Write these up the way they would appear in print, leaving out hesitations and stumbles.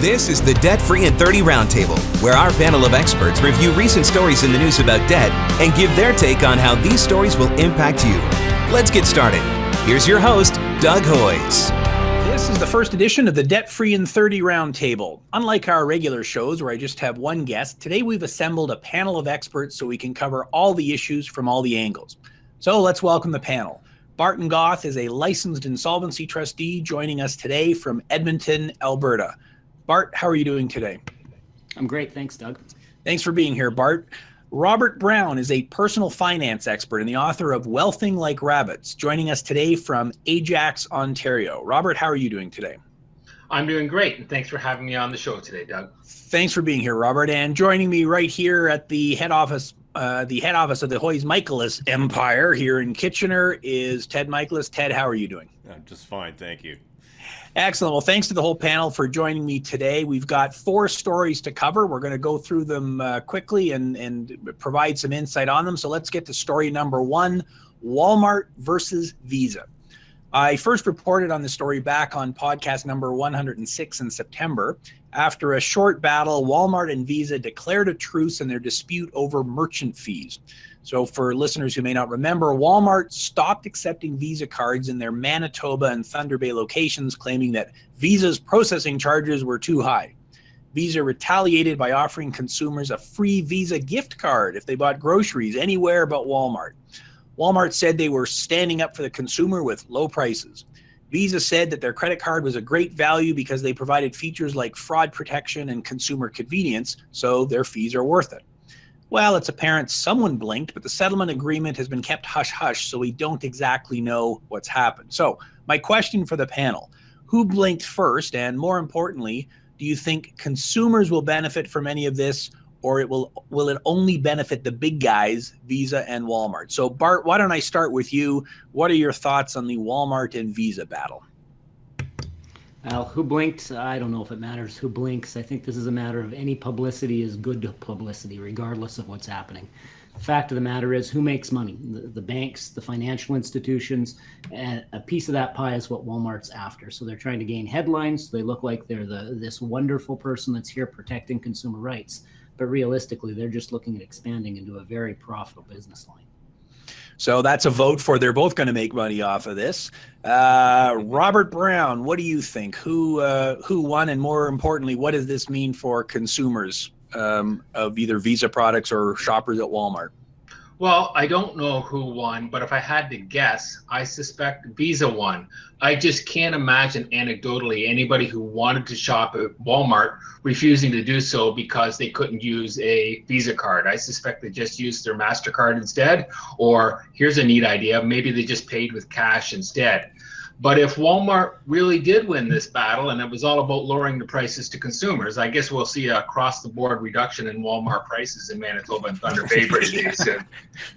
This is the Debt Free in 30 Roundtable, where our panel of experts review recent stories in the news about debt and give their take on how these stories will impact you. Let's get started. Here's your host, Doug Hoyes. This is the first edition of the Debt Free in 30 Roundtable. Unlike our regular shows where I just have one guest, today we've assembled a panel of experts so we can cover all the issues from all the angles. So let's welcome the panel. Barton Goth is a licensed insolvency trustee joining us today from Edmonton, Alberta. Bart, how are you doing today? I'm great. Thanks, Doug. Thanks for being here, Bart. Robert Brown is a personal finance expert and the author of Wealthing Like Rabbits, joining us today from Ajax, Ontario. Robert, how are you doing today? I'm doing great, and thanks for having me on the show today, Doug. Thanks for being here, Robert. And joining me right here at the head office of the Hoyes Michaelis Empire here in Kitchener is Ted Michaelis. Ted, how are you doing? I'm just fine, thank you. Excellent. Well, thanks to the whole panel for joining me today. We've got 4 stories to cover. We're going to go through them quickly and provide some insight on them. So let's get to story number 1, Walmart versus Visa. I first reported on the story back on podcast number 106 in September. After a short battle, Walmart and Visa declared a truce in their dispute over merchant fees. So for listeners who may not remember, Walmart stopped accepting Visa cards in their Manitoba and Thunder Bay locations, claiming that Visa's processing charges were too high. Visa retaliated by offering consumers a free Visa gift card if they bought groceries anywhere but Walmart. Walmart said they were standing up for the consumer with low prices. Visa said that their credit card was a great value because they provided features like fraud protection and consumer convenience, so their fees are worth it. Well, it's apparent someone blinked, but the settlement agreement has been kept hush-hush, so we don't exactly know what's happened. So my question for the panel, who blinked first? And more importantly, do you think consumers will benefit from any of this, or will it only benefit the big guys, Visa and Walmart? So Bart, why don't I start with you? What are your thoughts on the Walmart and Visa battle? Well, who blinked? I don't know if it matters who blinks. I think this is a matter of any publicity is good publicity, regardless of what's happening. The fact of the matter is, who makes money? The banks, the financial institutions, and a piece of that pie is what Walmart's after. So they're trying to gain headlines. They look like they're this wonderful person that's here protecting consumer rights. But realistically, they're just looking at expanding into a very profitable business line. So that's a vote for they're both going to make money off of this. Robert Brown, what do you think? Who won, and more importantly, what does this mean for consumers of either Visa products or shoppers at Walmart? Well, I don't know who won, but if I had to guess, I suspect Visa won. I just can't imagine anecdotally anybody who wanted to shop at Walmart refusing to do so because they couldn't use a Visa card. I suspect they just used their MasterCard instead, or here's a neat idea, maybe they just paid with cash instead. But if Walmart really did win this battle and it was all about lowering the prices to consumers, I guess we'll see a across-the-board reduction in Walmart prices in Manitoba and Thunder Bay pretty soon.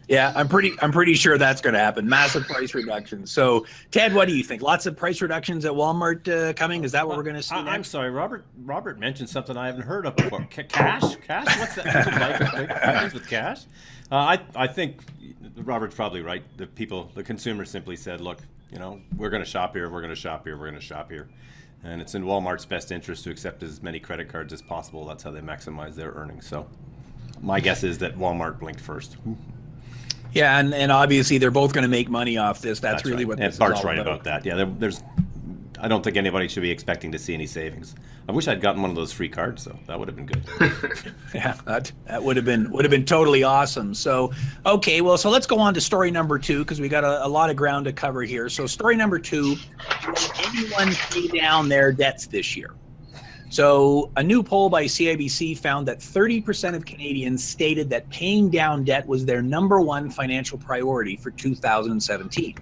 Yeah, I'm pretty sure that's going to happen. Massive price reductions. So, Ted, what do you think? Lots of price reductions at Walmart coming? Is that what we're going to see next? I'm sorry, Robert mentioned something I haven't heard of before. Cash? What's that? With cash? I think Robert's probably right. The consumers simply said, look, we're going to shop here, we're going to shop here, we're going to shop here. And it's in Walmart's best interest to accept as many credit cards as possible. That's how they maximize their earnings. So my guess is that Walmart blinked first. Yeah, and obviously they're both going to make money off this. That's really right. what this is Bart's all right about. that. Yeah, I don't think anybody should be expecting to see any savings. I wish I'd gotten one of those free cards, though. That would have been good. Yeah, that would have been totally awesome. So, okay, well, so let's go on to story number 2 because we got a lot of ground to cover here. So, story number 2: will anyone pay down their debts this year? So, a new poll by CIBC found that 30% of Canadians stated that paying down debt was their number 1 financial priority for 2017.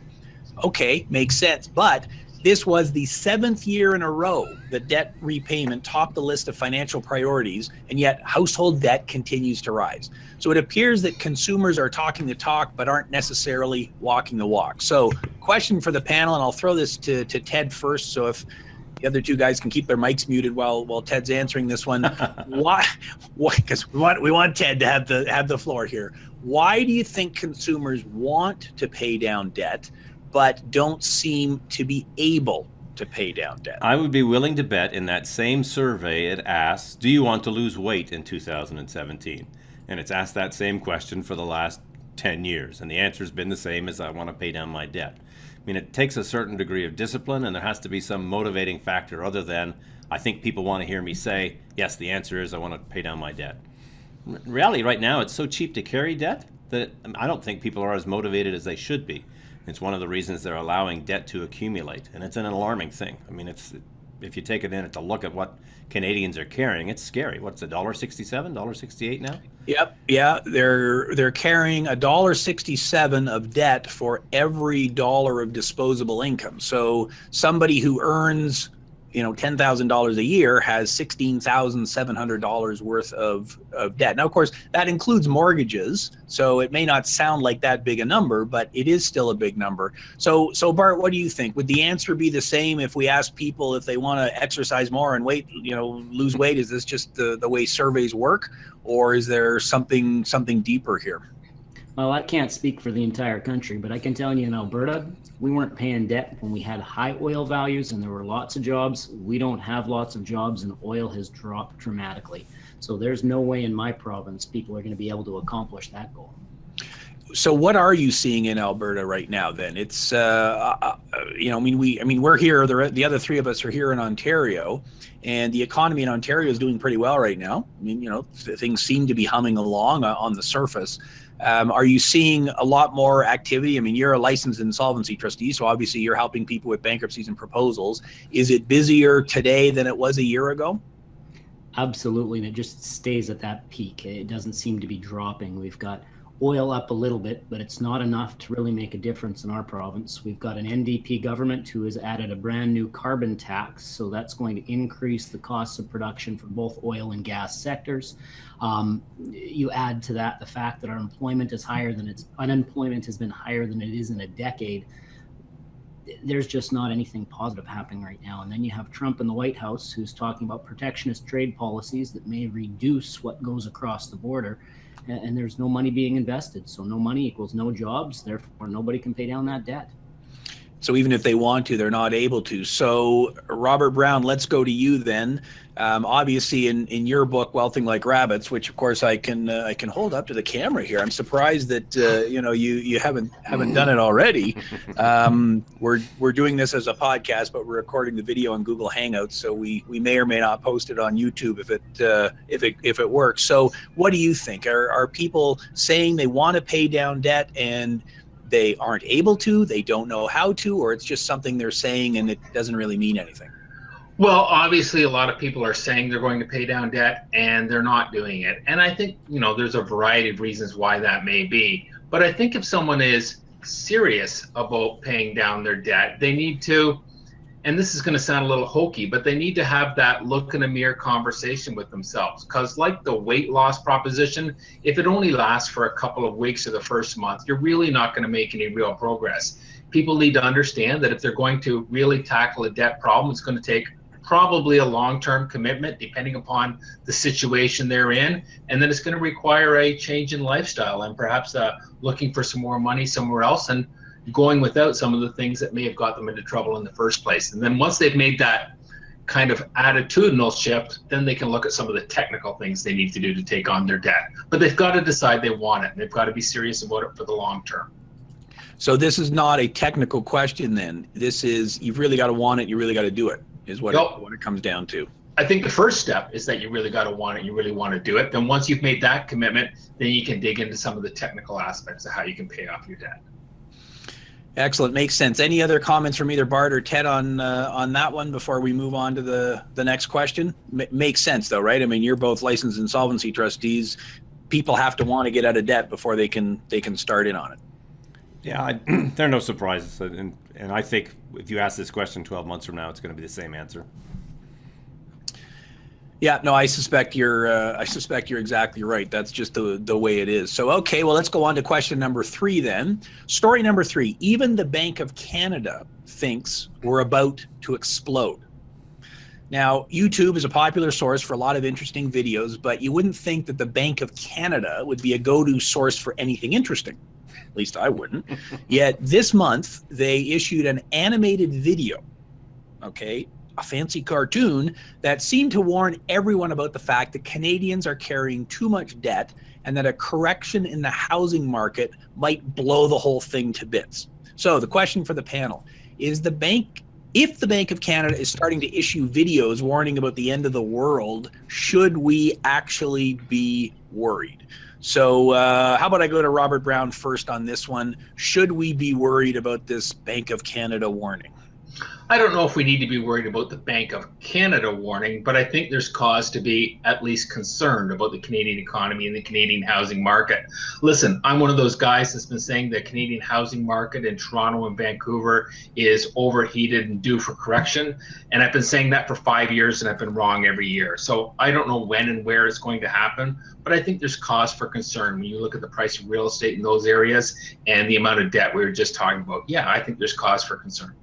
Okay, makes sense, but this was the 7th year in a row that debt repayment topped the list of financial priorities, and yet household debt continues to rise. So it appears that consumers are talking the talk, but aren't necessarily walking the walk. So question for the panel, and I'll throw this to Ted first, so if the other 2 guys can keep their mics muted while Ted's answering this one. Why? Because we want Ted to have the floor here. Why do you think consumers want to pay down debt, but don't seem to be able to pay down debt? I would be willing to bet in that same survey it asks, do you want to lose weight in 2017? And it's asked that same question for the last 10 years. And the answer has been the same as I want to pay down my debt. I mean, it takes a certain degree of discipline, and there has to be some motivating factor other than I think people want to hear me say, yes, the answer is I want to pay down my debt. In reality, right now, it's so cheap to carry debt that I don't think people are as motivated as they should be. It's one of the reasons they're allowing debt to accumulate, and it's an alarming thing. I mean, if you take it in to look at what Canadians are carrying, it's scary. What's it, $1.67, $1.68 now? Yep. Yeah, they're carrying $1.67 of debt for every dollar of disposable income. So somebody who earns, $10,000 a year has $16,700 worth of debt. Now, of course, that includes mortgages, so it may not sound like that big a number, but it is still a big number. So Bart, what do you think? Would the answer be the same if we ask people if they want to exercise more and lose weight? Is this just the way surveys work, or is there something deeper here? Well, I can't speak for the entire country, but I can tell you in Alberta, we weren't paying debt when we had high oil values and there were lots of jobs. We don't have lots of jobs, and oil has dropped dramatically. So there's no way in my province people are going to be able to accomplish that goal. So what are you seeing in Alberta right now then? It's, we're here, the other three of us are here in Ontario, and the economy in Ontario is doing pretty well right now. I mean, things seem to be humming along on the surface. Are you seeing a lot more activity? I mean, you're a licensed insolvency trustee, so obviously you're helping people with bankruptcies and proposals. Is it busier today than it was a year ago? Absolutely, and it just stays at that peak. It doesn't seem to be dropping. We've got oil up a little bit, but it's not enough to really make a difference in our province. We've got an NDP government who has added a brand new carbon tax, so that's going to increase the costs of production for both oil and gas sectors. You add to that the fact that our unemployment has been higher than it is in a decade. There's just not anything positive happening right now. And then you have Trump in the White House who's talking about protectionist trade policies that may reduce what goes across the border. And there's no money being invested. So no money equals no jobs. Therefore, nobody can pay down that debt. So even if they want to, they're not able to. So Robert Brown, let's go to you then. Obviously, in your book, Wealthing Like Rabbits, which of course I can hold up to the camera here. I'm surprised that you haven't done it already. We're doing this as a podcast, but we're recording the video on Google Hangouts, so we may or may not post it on YouTube if it works. So what do you think? Are people saying they want to pay down debt and they aren't able to, they don't know how to, or it's just something they're saying and it doesn't really mean anything? Well, obviously, a lot of people are saying they're going to pay down debt and they're not doing it. And I think, there's a variety of reasons why that may be. But I think if someone is serious about paying down their debt, they need to, and this is going to sound a little hokey, but they need to have that look in a mirror conversation with themselves. Because like the weight loss proposition, if it only lasts for a couple of weeks or the first month, you're really not going to make any real progress. People need to understand that if they're going to really tackle a debt problem, it's going to take probably a long-term commitment depending upon the situation they're in. And then it's going to require a change in lifestyle and perhaps looking for some more money somewhere else and going without some of the things that may have got them into trouble in the first place. And then once they've made that kind of attitudinal shift, then they can look at some of the technical things they need to do to take on their debt. But they've got to decide they want it, and they've got to be serious about it for the long term. So this is not a technical question then. This is, you've really got to want it, you really got to do it, is what it comes down to. I think the first step is that you really got to want it, you really want to do it. Then once you've made that commitment, then you can dig into some of the technical aspects of how you can pay off your debt. Excellent. Makes sense. Any other comments from either Bart or Ted on that one before we move on to the next question? Makes sense though, right? I mean, you're both licensed insolvency trustees. People have to want to get out of debt before they can start in on it. Yeah, there are no surprises. And I think if you ask this question 12 months from now, it's going to be the same answer. Yeah, no, I suspect you're exactly right. That's just the way it is. So, okay, well, let's go on to question number 3 then. Story number 3, even the Bank of Canada thinks we're about to explode. Now, YouTube is a popular source for a lot of interesting videos, but you wouldn't think that the Bank of Canada would be a go-to source for anything interesting. At least I wouldn't. Yet this month, they issued an animated video okay, a fancy cartoon that seemed to warn everyone about the fact that Canadians are carrying too much debt and that a correction in the housing market might blow the whole thing to bits. So the question for the panel is, if the Bank of Canada is starting to issue videos warning about the end of the world, should we actually be worried? So how about I go to Robert Brown first on this one? Should we be worried about this Bank of Canada warning? I don't know if we need to be worried about the Bank of Canada warning, but I think there's cause to be at least concerned about the Canadian economy and the Canadian housing market. Listen, I'm one of those guys that's been saying the Canadian housing market in Toronto and Vancouver is overheated and due for correction. And I've been saying that for 5 years, and I've been wrong every year. So I don't know when and where it's going to happen, but I think there's cause for concern when you look at the price of real estate in those areas and the amount of debt we were just talking about. Yeah, I think there's cause for concern.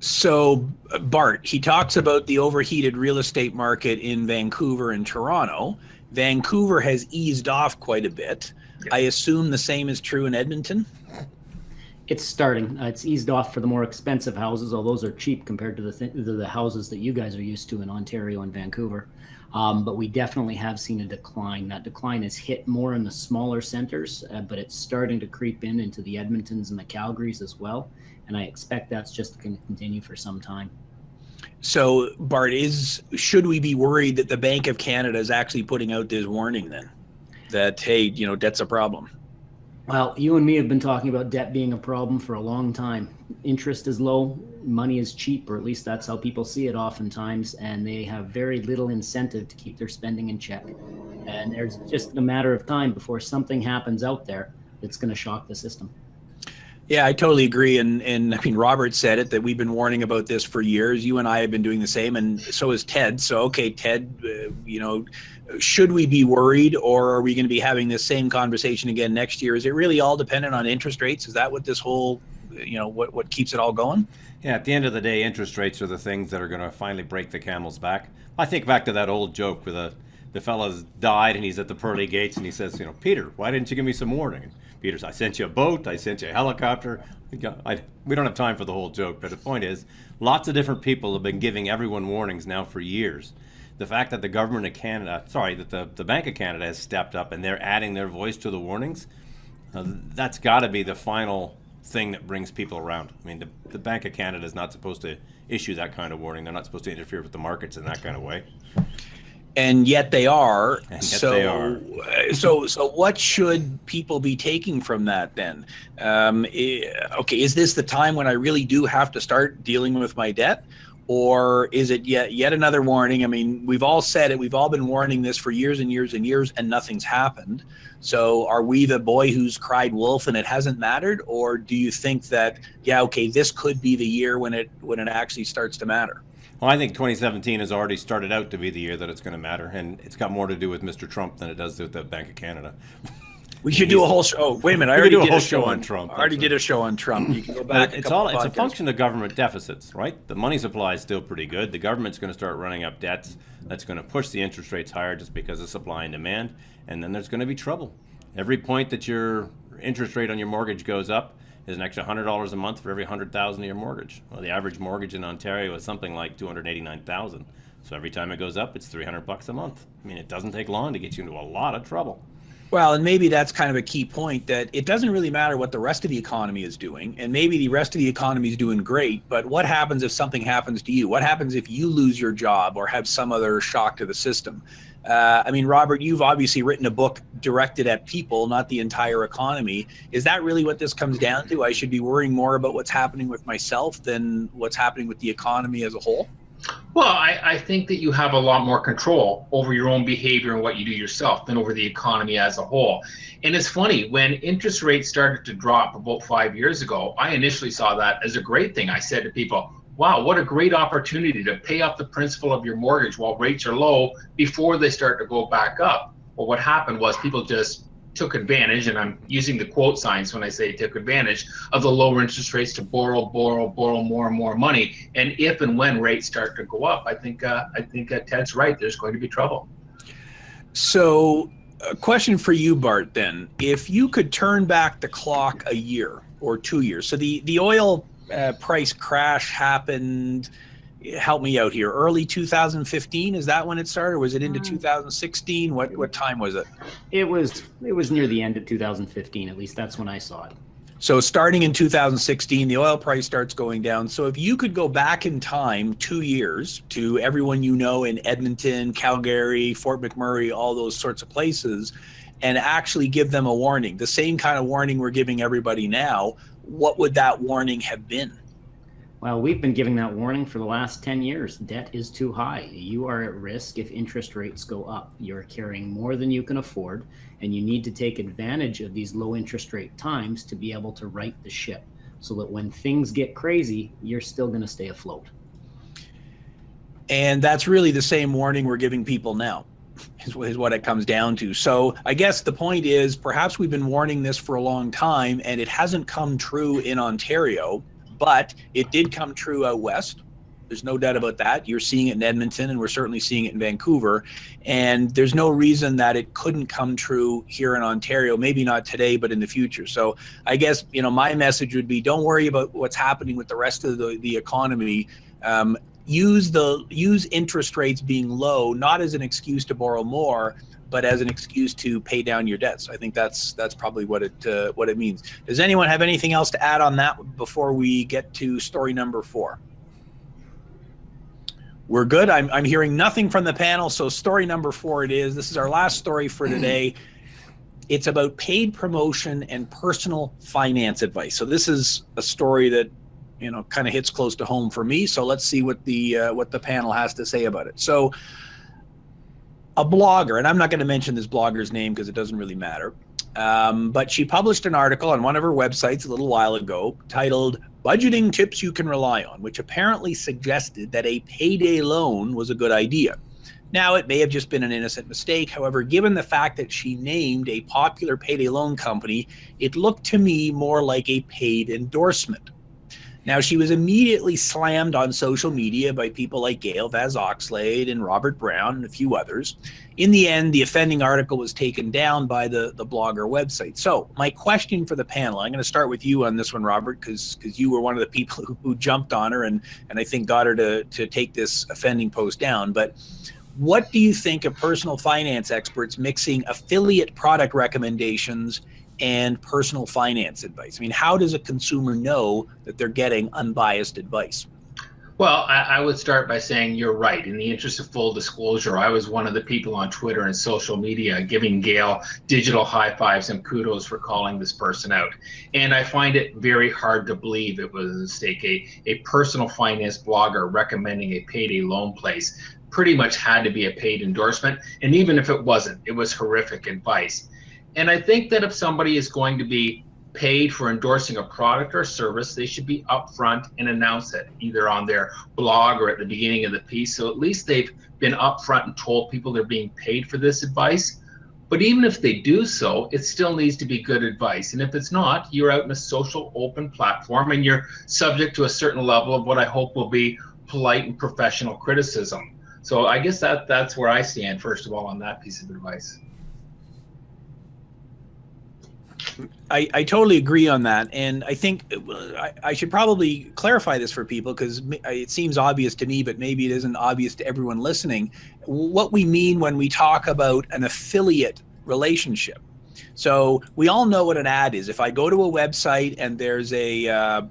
So Bart, he talks about the overheated real estate market in Vancouver and Toronto. Vancouver has eased off quite a bit. Yeah. I assume the same is true in Edmonton? It's starting. It's eased off for the more expensive houses, although those are cheap compared to the houses that you guys are used to in Ontario and Vancouver. But we definitely have seen a decline. That decline has hit more in the smaller centers, but it's starting to creep into the Edmontons and the Calgarys as well. And I expect that's just going to continue for some time. So Bart, should we be worried that the Bank of Canada is actually putting out this warning then? That, hey, debt's a problem? Well, you and me have been talking about debt being a problem for a long time. Interest is low, money is cheap, or at least that's how people see it oftentimes, and they have very little incentive to keep their spending in check. And there's just a matter of time before something happens out there that's going to shock the system. Yeah, I totally agree. And I mean, Robert said it, that we've been warning about this for years. You and I have been doing the same, and so has Ted. So, okay, Ted, should we be worried, or are we going to be having this same conversation again next year? Is it really all dependent on interest rates? Is that what this whole, what keeps it all going? Yeah, at the end of the day, interest rates are the things that are going to finally break the camel's back. I think back to that old joke where the fella's died and he's at the pearly gates and he says, Peter, why didn't you give me some warning? Peter says, I sent you a boat, I sent you a helicopter. We don't have time for the whole joke, but the point is, lots of different people have been giving everyone warnings now for years. The fact that the government of Canada, that the Bank of Canada has stepped up and they're adding their voice to the warnings, that's got to be the final thing that brings people around. I mean, the Bank of Canada is not supposed to issue that kind of warning. They're not supposed to interfere with the markets in that kind of way. And yet they are. So what should people be taking from that then? Okay, is this the time when I really do have to start dealing with my debt? Or is it yet another warning? I mean, we've all said it. We've all been warning this for years and years and years, and nothing's happened. So are we the boy who's cried wolf and it hasn't mattered? Or do you think that, this could be the year when it actually starts to matter? Well, I think 2017 has already started out to be the year that it's going to matter, and it's got more to do with Mr. Trump than it does with the Bank of Canada. We should do a whole show. Oh, wait a minute! I already did a show on Trump. I already did a show on Trump. You can go back. It's a function of government deficits, right? The money supply is still pretty good. The government's going to start running up debts. That's going to push the interest rates higher just because of supply and demand, and then there's going to be trouble. Every point that your interest rate on your mortgage goes up is an extra $100 a month for every $100,000 of your mortgage. Well, the average mortgage in Ontario is something like $289,000. So every time it goes up, it's $300 a month. I mean, it doesn't take long to get you into a lot of trouble. Well, and maybe that's kind of a key point, that it doesn't really matter what the rest of the economy is doing, and maybe the rest of the economy is doing great, but what happens if something happens to you? What happens if you lose your job or have some other shock to the system? I mean, Robert, you've obviously written a book directed at people, not the entire economy. Is that really what this comes down to? I should be worrying more about what's happening with myself than what's happening with the economy as a whole? Well, I think that you have a lot more control over your own behavior and what you do yourself than over the economy as a whole. And it's funny, when interest rates started to drop about 5 years ago, I initially saw that as a great thing. I said to people, wow, what a great opportunity to pay off the principal of your mortgage while rates are low before they start to go back up. Well, what happened was people just took advantage, and I'm using the quote signs when I say took advantage, of the lower interest rates to borrow more and more money. And if and when rates start to go up, I think Ted's right. There's going to be trouble. So a question for you, Bart, then. If you could turn back the clock a year or 2 years, so the oil price crash happened, help me out here, early 2015? Is that when it started? Or was it into 2016? What time was it? It was near the end of 2015. At least that's when I saw it. So starting in 2016, the oil price starts going down. So if you could go back in time 2 years to everyone you know in Edmonton, Calgary, Fort McMurray, all those sorts of places, and actually give them a warning, the same kind of warning we're giving everybody now, what would that warning have been? Well, we've been giving that warning for the last 10 years. Debt is too high. You are at risk if interest rates go up. You're carrying more than you can afford, and you need to take advantage of these low interest rate times to be able to right the ship so that when things get crazy, you're still going to stay afloat. And that's really the same warning we're giving people now, is what it comes down to. So I guess the point is, perhaps we've been warning this for a long time and it hasn't come true in Ontario, but it did come true out west. There's no doubt about that. You're seeing it in Edmonton, and we're certainly seeing it in Vancouver. And there's no reason that it couldn't come true here in Ontario, maybe not today, but in the future. So I guess, my message would be, don't worry about what's happening with the rest of the economy. Use interest rates being low, not as an excuse to borrow more, but as an excuse to pay down your debts. I think that's probably what it means. Does anyone have anything else to add on that before we get to story number 4? We're good. I'm hearing nothing from the panel, so story number 4 it is. This is our last story for today. It's about paid promotion and personal finance advice. So this is a story that kind of hits close to home for me. So let's see what the panel has to say about it. So a blogger, and I'm not going to mention this blogger's name because it doesn't really matter, but she published an article on one of her websites a little while ago titled "Budgeting Tips You Can Rely On," which apparently suggested that a payday loan was a good idea. Now, it may have just been an innocent mistake. However, given the fact that she named a popular payday loan company, it looked to me more like a paid endorsement. Now, she was immediately slammed on social media by people like Gail Vaz-Oxlade and Robert Brown and a few others. In the end, the offending article was taken down by the blogger website. So my question for the panel, I'm going to start with you on this one, Robert, because you were one of the people who jumped on her and I think got her to take this offending post down. But what do you think of personal finance experts mixing affiliate product recommendations and personal finance advice? I mean, how does a consumer know that they're getting unbiased advice? Well, I would start by saying you're right. In the interest of full disclosure, I was one of the people on Twitter and social media giving Gail digital high fives and kudos for calling this person out. And I find it very hard to believe it was a mistake. A personal finance blogger recommending a payday loan place pretty much had to be a paid endorsement. And even if it wasn't, it was horrific advice. And I think that if somebody is going to be paid for endorsing a product or service, they should be upfront and announce it either on their blog or at the beginning of the piece. So at least they've been upfront and told people they're being paid for this advice. But even if they do so, it still needs to be good advice. And if it's not, you're out in a social open platform and you're subject to a certain level of what I hope will be polite and professional criticism. So I guess that's where I stand, first of all, on that piece of advice. I totally agree on that. And I think I should probably clarify this for people because it seems obvious to me, but maybe it isn't obvious to everyone listening, what we mean when we talk about an affiliate relationship. So we all know what an ad is. If I go to a website and there's an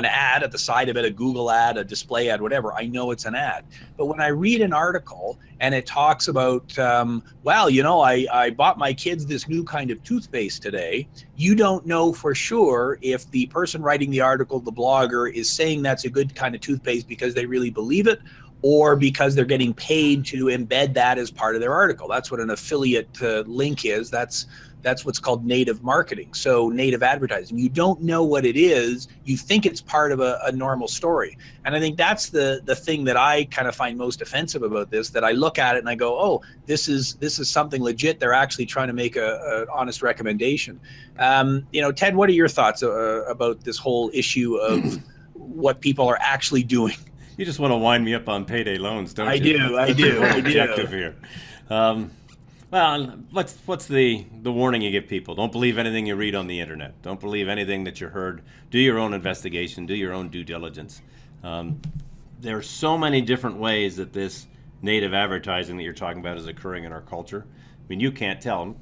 ad at the side of it, a Google ad, a display ad, whatever, I know it's an ad. But when I read an article and it talks about, I bought my kids this new kind of toothpaste today, you don't know for sure if the person writing the article, the blogger, is saying that's a good kind of toothpaste because they really believe it or because they're getting paid to embed that as part of their article. That's what an affiliate link is. That's what's called native marketing. So native advertising. You don't know what it is. You think it's part of a normal story. And I think that's the thing that I kind of find most offensive about this, that I look at it and I go, oh, this is something legit. They're actually trying to make an honest recommendation. Ted, what are your thoughts about this whole issue of what people are actually doing? You just want to wind me up on payday loans, don't you? I do. Objective here. Well, what's the warning you give people? Don't believe anything you read on the internet. Don't believe anything that you heard. Do your own investigation. Do your own due diligence. There are so many different ways that this native advertising that you're talking about is occurring in our culture. I mean, you can't tell.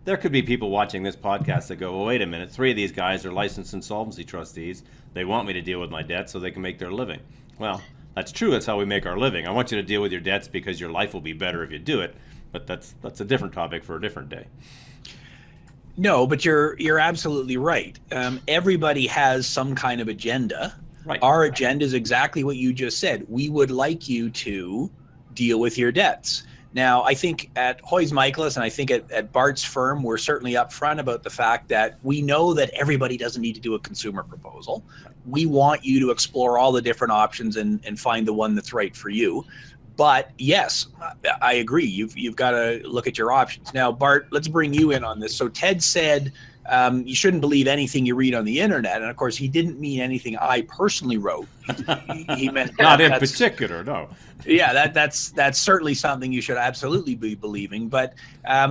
There could be people watching this podcast that go, well, wait a minute, 3 of these guys are licensed insolvency trustees. They want me to deal with my debts so they can make their living. Well, that's true. That's how we make our living. I want you to deal with your debts because your life will be better if you do it. But that's a different topic for a different day. No, but you're absolutely right. Everybody has some kind of agenda. Right. Our agenda is exactly what you just said. We would like you to deal with your debts. Now, I think at Hoyes Michaelis and I think at Bart's firm, we're certainly upfront about the fact that we know that everybody doesn't need to do a consumer proposal. We want you to explore all the different options and find the one that's right for you. But yes, I agree. You've got to look at your options. Now, Bart, let's bring you in on this. So Ted said you shouldn't believe anything you read on the internet. And of course, he didn't mean anything I personally wrote. He meant not in particular, no. Yeah, that's certainly something you should absolutely be believing. But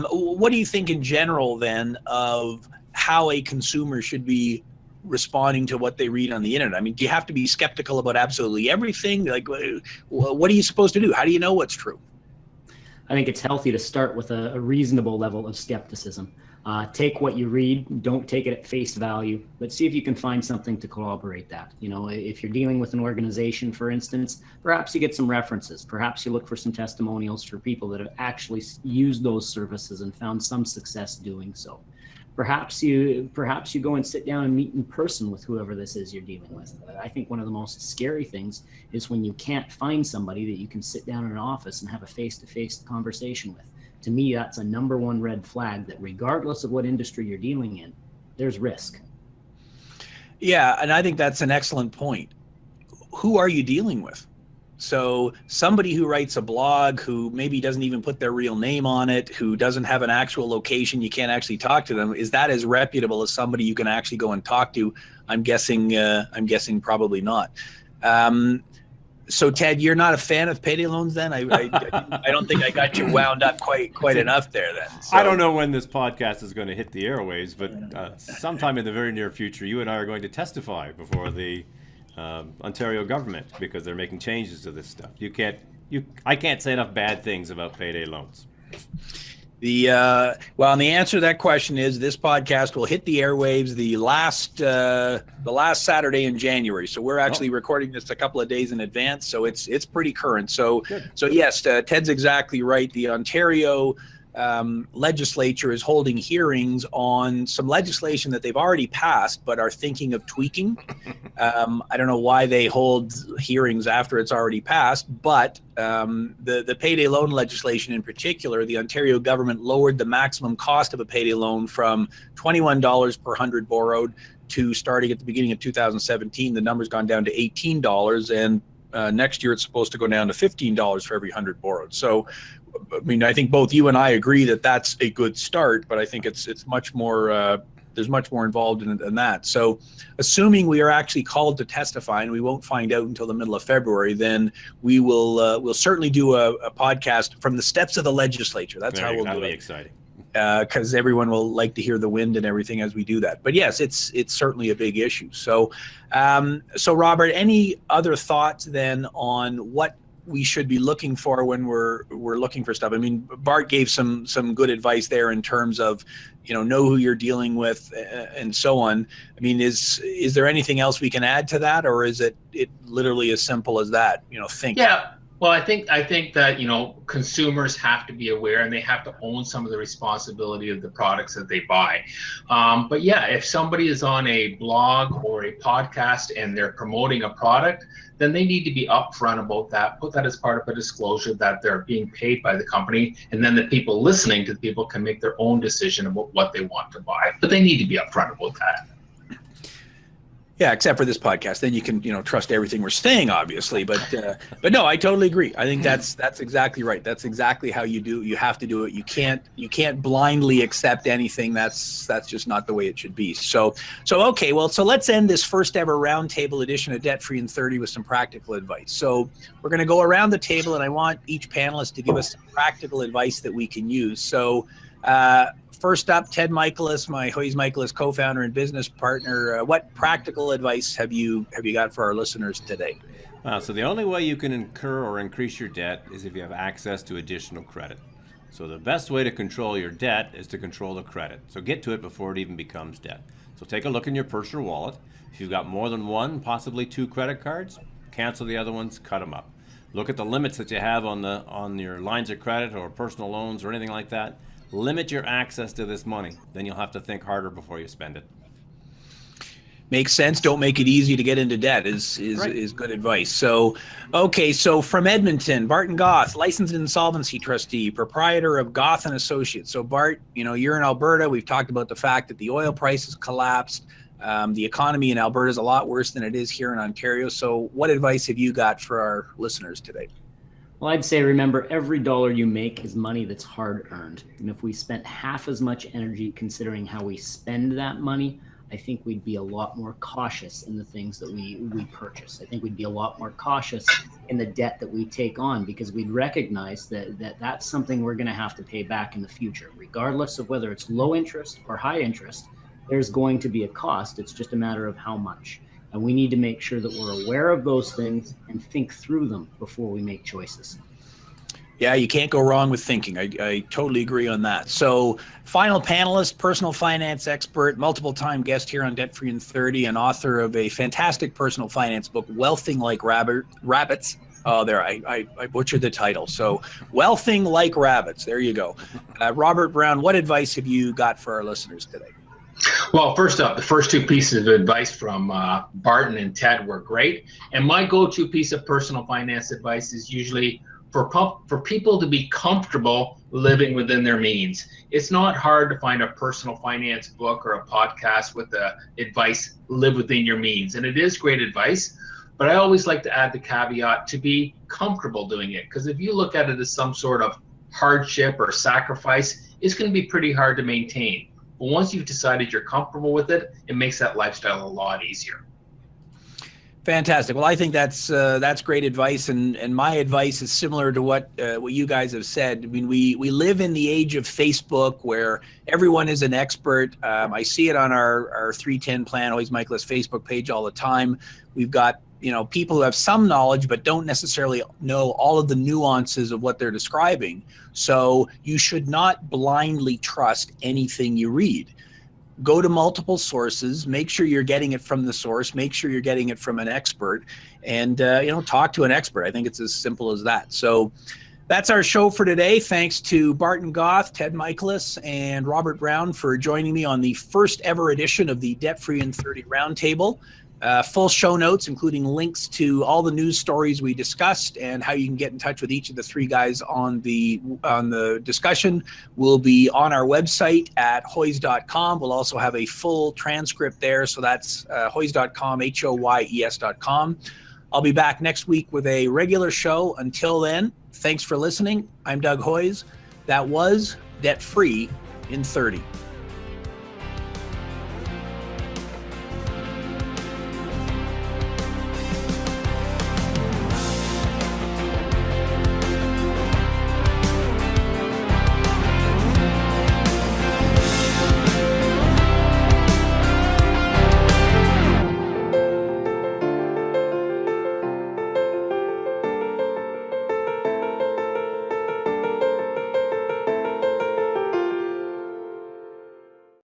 what do you think in general then of how a consumer should be responding to what they read on the internet? I mean, do you have to be skeptical about absolutely everything? Like, what are you supposed to do? How do you know what's true? I think it's healthy to start with a reasonable level of skepticism. Take what you read, don't take it at face value, but see if you can find something to corroborate that. You know, if you're dealing with an organization, for instance, perhaps you get some references. Perhaps you look for some testimonials for people that have actually used those services and found some success doing so. Perhaps you go and sit down and meet in person with whoever this is you're dealing with. I think one of the most scary things is when you can't find somebody that you can sit down in an office and have a face-to-face conversation with. To me, that's a number one red flag that regardless of what industry you're dealing in, there's risk. Yeah, and I think that's an excellent point. Who are you dealing with? So somebody who writes a blog who maybe doesn't even put their real name on it, who doesn't have an actual location, you can't actually talk to them. Is that as reputable as somebody you can actually go and talk to? I'm guessing probably not. So Ted, you're not a fan of payday loans then? I don't think I got you wound up quite enough there then. So. I don't know when this podcast is going to hit the airwaves, but sometime in the very near future, you and I are going to testify before the Ontario government because they're making changes to this stuff. I can't say enough bad things about payday loans. Well, and the answer to that question is this podcast will hit the airwaves the last Saturday in January. So we're actually recording this a couple of days in advance, so it's pretty current. So yes, Ted's exactly right. The Ontario legislature is holding hearings on some legislation that they've already passed but are thinking of tweaking. I don't know why they hold hearings after it's already passed, but the payday loan legislation in particular, the Ontario government lowered the maximum cost of a payday loan from $21 per 100 borrowed to, starting at the beginning of 2017, the number's gone down to $18, and next year it's supposed to go down to $15 for every 100 borrowed. So I mean, I think both you and I agree that that's a good start, but I think it's much more, there's much more involved in it than that. So assuming we are actually called to testify, and we won't find out until the middle of February, then we will we'll certainly do a podcast from the steps of the legislature. That's how we'll do it. That'll be exciting. Because everyone will like to hear the wind and everything as we do that. But yes, it's certainly a big issue. So, so Robert, any other thoughts then on what we should be looking for when we're looking for stuff? I mean, Bart gave some good advice there in terms of, know who you're dealing with and so on. I mean, is there anything else we can add to that, or is it literally as simple as that? Think. Yeah. Well, I think that, consumers have to be aware and they have to own some of the responsibility of the products that they buy. But yeah, if somebody is on a blog or a podcast and they're promoting a product, then they need to be upfront about that. Put that as part of a disclosure that they're being paid by the company. And then the people listening to the people can make their own decision about what they want to buy. But they need to be upfront about that. Yeah, except for this podcast, then you can, trust everything we're saying, obviously. But no, I totally agree. I think that's exactly right. That's exactly how you do. You have to do it. You can't blindly accept anything. That's just not the way it should be. So okay. Well, so let's end this first ever roundtable edition of Debt Free in 30 with some practical advice. So we're going to go around the table, and I want each panelist to give us some practical advice that we can use. So. First up, Ted Michaelis, my Hoyes Michaelis co-founder and business partner. What practical advice have you got for our listeners today? So the only way you can incur or increase your debt is if you have access to additional credit. So the best way to control your debt is to control the credit. So get to it before it even becomes debt. So take a look in your personal wallet. If you've got more than one, possibly two credit cards, cancel the other ones, cut them up. Look at the limits that you have on your lines of credit or personal loans or anything like that. Limit your access to this money. Then you'll have to think harder before you spend it. Makes sense. Don't make it easy to get into debt is good advice. So, okay. So from Edmonton, Barton Goth, licensed insolvency trustee, proprietor of Goth and Associates. So Bart, you're in Alberta. We've talked about the fact that the oil price has collapsed. The economy in Alberta is a lot worse than it is here in Ontario. So what advice have you got for our listeners today? Well, I'd say, remember, every dollar you make is money that's hard earned. And if we spent half as much energy considering how we spend that money, I think we'd be a lot more cautious in the things that we purchase. I think we'd be a lot more cautious in the debt that we take on, because we'd recognize that that's something we're going to have to pay back in the future. Regardless of whether it's low interest or high interest, there's going to be a cost. It's just a matter of how much. And we need to make sure that we're aware of those things and think through them before we make choices. Yeah, you can't go wrong with thinking. I totally agree on that. So final panelist, personal finance expert, multiple time guest here on Debt Free in 30, and author of a fantastic personal finance book, Wealthing Like Rabbits. Oh, there, I butchered the title. So Wealthing Like Rabbits. There you go. Robert Brown, what advice have you got for our listeners today? Well, first up, the first two pieces of advice from Barton and Ted were great. And my go-to piece of personal finance advice is usually for people to be comfortable living within their means. It's not hard to find a personal finance book or a podcast with the advice, live within your means. And it is great advice, but I always like to add the caveat to be comfortable doing it. Because if you look at it as some sort of hardship or sacrifice, it's going to be pretty hard to maintain. But once you've decided you're comfortable with it, it makes that lifestyle a lot easier. Fantastic. Well, I think that's great advice, and my advice is similar to what you guys have said. I mean, we live in the age of Facebook where everyone is an expert. I see it on our 310 Plan, Hoyes Michaelis Facebook page all the time. We've got people who have some knowledge but don't necessarily know all of the nuances of what they're describing. So you should not blindly trust anything you read. Go to multiple sources, make sure you're getting it from the source, make sure you're getting it from an expert, and talk to an expert. I think it's as simple as that. So that's our show for today. Thanks to Barton Goth, Ted Michaelis, and Robert Brown for joining me on the first ever edition of the Debt Free in 30 Roundtable. Full show notes, including links to all the news stories we discussed and how you can get in touch with each of the three guys on the discussion, will be on our website at hoyes.com. We'll also have a full transcript there. So that's hoyes.com, HOYES.com. I'll be back next week with a regular show. Until then, thanks for listening. I'm Doug Hoyes. That was Debt Free in 30.